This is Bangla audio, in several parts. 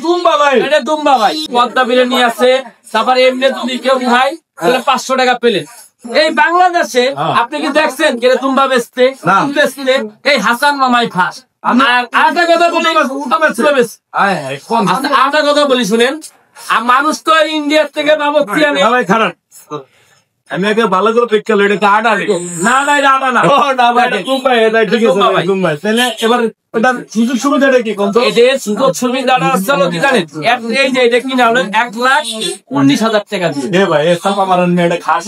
দুম্বা ভাই পদ্মা বিরিয়ানি আছে। তারপরে এমনি যদি কেউ খায় তাহলে 500 টাকা প্লেট। এই বাংলাদেশে আপনি কি দেখছেন কেন দুম্বা বেচতে? এই হাসান মামাই ফাঁস। আরেকটা কথা বলি শুনেন, মানুষ তো ইন্ডিয়ার থেকে বাবদ খারাপ আমি আগে ভালো করে দেখতে এটা আটা না না এটা আটা না ঠিক আছে তাহলে এবার এটার সুযোগ সুবিধাটা কি এদের সুযোগ সুবিধাটা হলো কি জানেন, এই যে এটা কিনা হলো 1,19,000 টাকা দিয়ে ভাই আমার এটা খাস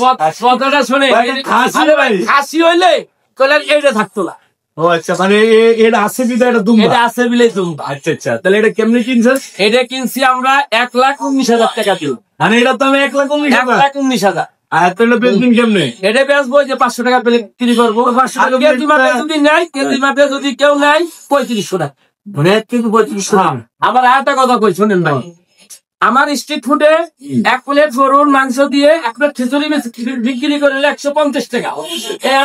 কথাটা শুনে খাসি হইলে তাহলে এইটা থাকতো না। ও আচ্ছা মানে এটা আছে বিদা এটা দুম্বা, এটা আছে বিলে দুম্বা। আচ্ছা আচ্ছা তাহলে এটা কেমনে কিনছেন? এটা কিনছি আমরা 1,19,000 টাকা দিয়ে। মানে এটা তো আমি 1,19,000। আর তাহলে বেচবেন কেমনে? এটা বেচবো যে 500 টাকা প্লেট বিক্রি করবো। কেজি মাপে যদি নেয়, কেজি মাপে যদি কেউ নেয় 3500 টাকা। মানে 3500 টাকা। আবার আরেকটা কথা কই শুনেন ভাই, আমার স্ট্রিট ফুডে 1 প্লেট গরুর মাংস দিয়ে 1 প্লেট খিচুড়ি বিক্রি করলে 150 টাকা।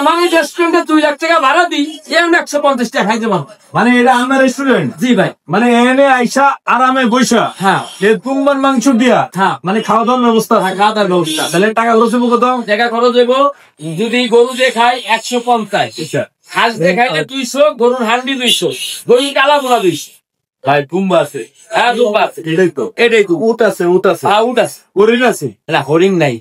আমার রেস্টুরেন্টে 2 লাখ টাকা ভাড়া দিই, 150 টাকা খাইতে পারবো। মানে এটা আমার রেস্টুরেন্ট? জি ভাই। মানে এনে আইসা আরামে বৈশা হ্যাঁ তুম্বার মাংস দিয়া মানে খাওয়া দাওয়ার ব্যবস্থা? খাওয়া দাওয়ার ব্যবস্থা। তাহলে টাকা খরচ হবো কত? টাকা খরচ হইব যদি গরু দিয়ে খাই 150, হাঁস দিয়ে খাইলে 200, গরুর হান্ডি 200, গরুর কালা বোনা 200। ভাই দুম্বা আছে? হ্যাঁ দুম্বা আছে। এটাই তো উট আছে? উট আছে? হ্যাঁ উট আছে। হরিণ আছে? না হরিণ নাই।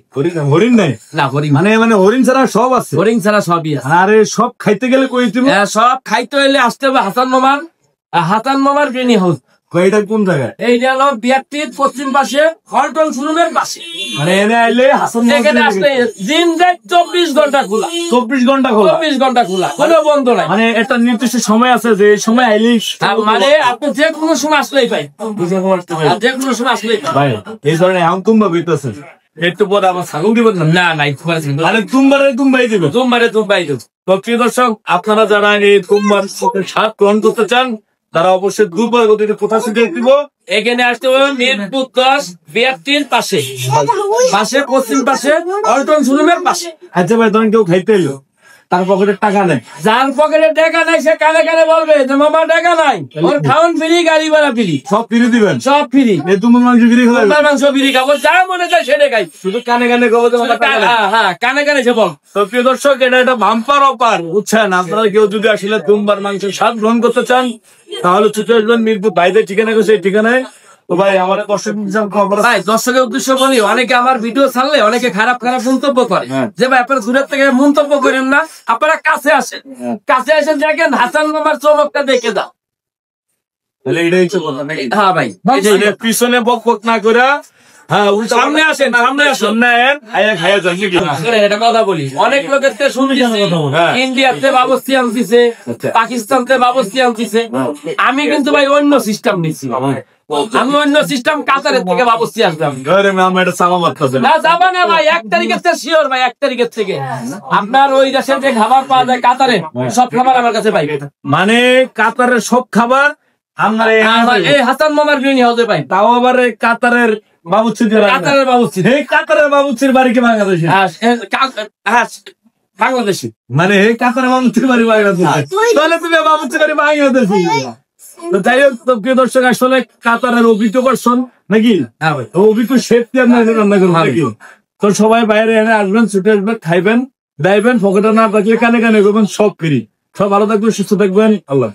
হরিণ নাই? না হরিণ মানে মানে হরিণ ছাড়া সব আছে? হরিণ ছাড়া সবই আছে। আরে সব খাইতে গেলে কই তুমি? সব খাইতে হইলে আসতে হবে হাসান মামার বিরিয়ানি হাউস। এটা কোন জায়গায়? এইটা হলো বিআরটির পশ্চিম পাশে, হলটন শোরুমের পাশে। মানে এনে আইলে হাসান এখানে আসলে দিন রাত 24 ঘন্টা খোলা। 24 ঘন্টা খোলা? 24 ঘন্টা খোলা, কোনো বন্ধ নাই। মানে একটা নির্দিষ্ট সময় আছে যে সময় আইলে মানে আপনি যে কোনো সময় আসলেই পাই, যে কোনো সময় আসলেই পাই। ভাই এই ধরনের এখন তুম্বা বিতেছে একটু পরে আমার ছাগল দিবেন না? না নাই মানে তুম্বাই দিবে? তুম্বাই দেব। তো প্রিয় দর্শক আপনারা যারা এই তুম্বার স্বাদ গ্রহণ করতে চান তারা অবশ্যই দুর্বল গতিতে কোথায় শিখে দিব। এখানে আসতে হবে মিরপুর 10 বিআরটির পাশে, পশ্চিম পাশে, হলটন শোরুমের পাশে। আচ্ছা ভাই ধরেন কেউ খাইতে এলো, তার পকেটে টাকা নেই, যার পকেটে টাকা নাই সে কানে কানে বলবে যে মামা টাকা নাই, ওর খাওয়ান ফ্রি, গাড়ি ভাড়া ফ্রি, সব ফ্রি দিবেন? সব ফ্রি। এই তুম্বার মাংস ফ্রি খাবেন? তুম্বার মাংস ফ্রি খাবো, যা মনে চায় সেটা খাই, শুধু কানে কানে খাবো। হ্যাঁ কানে কানে সে বল। তো প্রিয় দর্শক এটা একটা বাম্পার অফার বুঝছেন, আপনারা কেউ যদি আসলে তুম্বার মাংসের স্বাদ গ্রহণ করতে চান তাহলে ছুটে আসবেন মিরপুর বাইরের ঠিকানা গেছে এই ঠিকানায়। তো ভাই আমার দর্শকের উদ্দেশ্য বলি, অনেকে আমার ভিডিও ছাড়লে অনেকে খারাপ মন্তব্য করে যে ভাই আপনারা দূরের থেকে মন্তব্য করেন না, আপনারা কাছে আসেন, দেখেন হাসান মামার চমকটা দেখে দাও। তাহলে এটাই হচ্ছে কথা নাকি? হ্যাঁ ভাই, পিছনে বক বক না করে সামনে আসেন, এটা কথা বলি। অনেক লোকের থেকে শুনছি ইন্ডিয়াতে বাবস্তি আনতেছে, পাকিস্তানতে বাবস্তি আনতেছে, আমি কিন্তু ভাই অন্য সিস্টেম নিচ্ছি। আমি অন্য সিস্টেম কাতারের থেকে বাবস্তি আসলাম। না যাবা না ভাই, 1 তারিখের থেকে শিওর ভাই, 1 তারিখের থেকে আপনার ওই দেশের যে খাবার পাওয়া যায় কাতারে, সব খাবার আমার কাছে পাই। মানে কাতারের সব খাবার আপনার এই হাসান মামার বিরিয়ানি হাউসে পাই। তাও আবার কাতারের কাতারের বাবুচির বাড়ি কি বাংলাদেশে? বাংলাদেশি। মানে কাতারের বাবুচির বাড়ি বাংলাদেশে? তাহলে তুমি বাবুচির বাড়ি বাংলাদেশি। যাই হোক প্রিয় দর্শক আসলে কাতারের অভিজ্ঞ পারসন নাকি? হ্যাঁ ভাই, অভিজ্ঞ শেফ দিয়ে আপনার রান্না করবেন নাকি? তো সবাই বাইরে এনে আসবেন, ছুটে আসবেন, খাইবেন, দাইবেন, পকেটে না থাকলে কানে কানে করবেন, সব ফ্রি। সব ভালো থাকবেন, সুস্থ থাকবেন, আল্লাহ।